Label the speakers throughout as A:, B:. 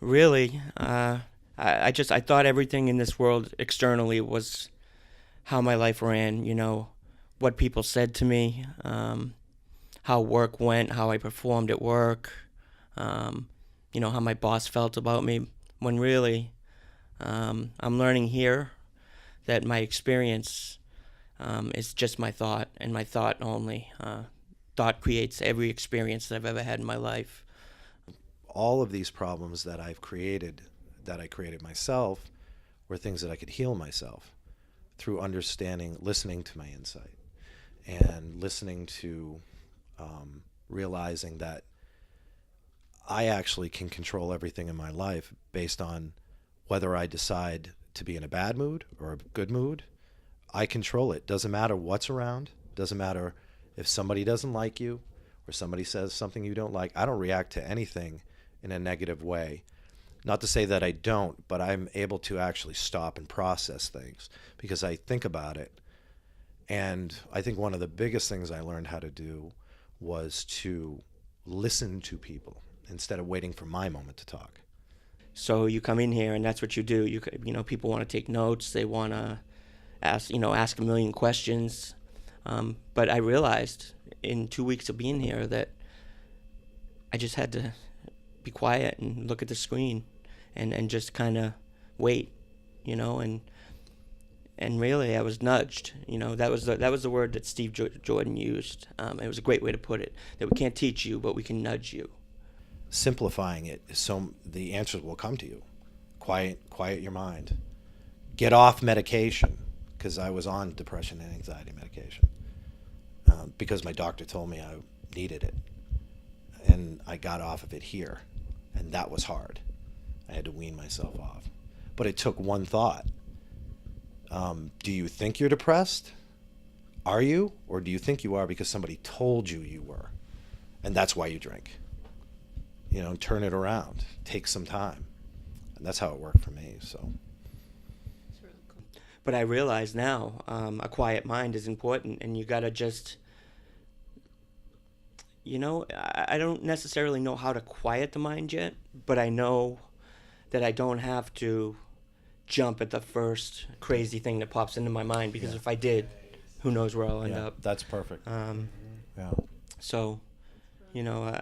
A: Really, I thought everything in this world externally was how my life ran. What people said to me, how work went, how I performed at work, um, how my boss felt about me. When really, I'm learning here that my experience is just my thought and my thought only. Thought creates every experience that I've ever had in my life.
B: All of these problems that I created myself, were things that I could heal myself through understanding, listening to my insight, and listening to realizing that I actually can control everything in my life based on whether I decide to be in a bad mood or a good mood. I control it. Doesn't matter what's around. Doesn't matter if somebody doesn't like you or somebody says something you don't like. I don't react to anything in a negative way. Not to say that I don't, but I'm able to actually stop and process things because I think about it. And I think one of the biggest things I learned how to do was to listen to people instead of waiting for my moment to talk.
A: So you come in here and that's what you do. People want to take notes. They want to ask a million questions. But I realized in 2 weeks of being here that I just had to be quiet and look at the screen and just kind of wait, and really I was nudged. That was the word that Steve Jordan used. It was a great way to put it, that we can't teach you, but we can nudge you.
B: Simplifying it is so the answers will come to you. Quiet your mind. Get off medication, because I was on depression and anxiety medication because my doctor told me I needed it, and I got off of it here, and that was hard. I had to wean myself off, but it took one thought. Do you think you're depressed? Are you? Or do you think you are because somebody told you you were, and that's why you drink? Turn it around. Take some time. And that's how it worked for me. So,
A: But I realize now, a quiet mind is important, and you gotta just, I don't necessarily know how to quiet the mind yet, but I know that I don't have to jump at the first crazy thing that pops into my mind, because
B: yeah,
A: if I did, who knows where I'll end
B: yeah,
A: up.
B: that's perfect. Yeah,
A: So, you know,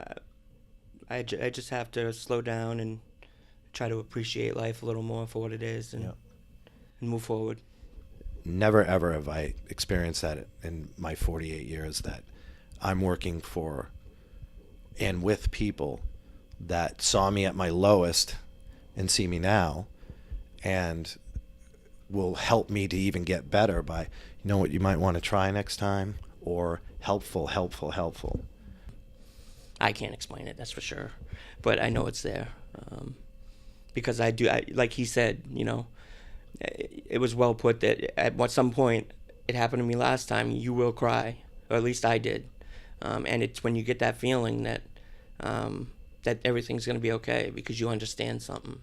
A: I just have to slow down and try to appreciate life a little more for what it is,
B: yeah.
A: and move forward.
B: Never ever have I experienced that in my 48 years that I'm working for and with people that saw me at my lowest and see me now and will help me to even get better by, what you might want to try next time, or helpful.
A: I can't explain it, that's for sure, but I know it's there, because like he said, it was well put that at some point, it happened to me last time, you will cry, or at least I did, and it's when you get that feeling that that everything's going to be okay because you understand something.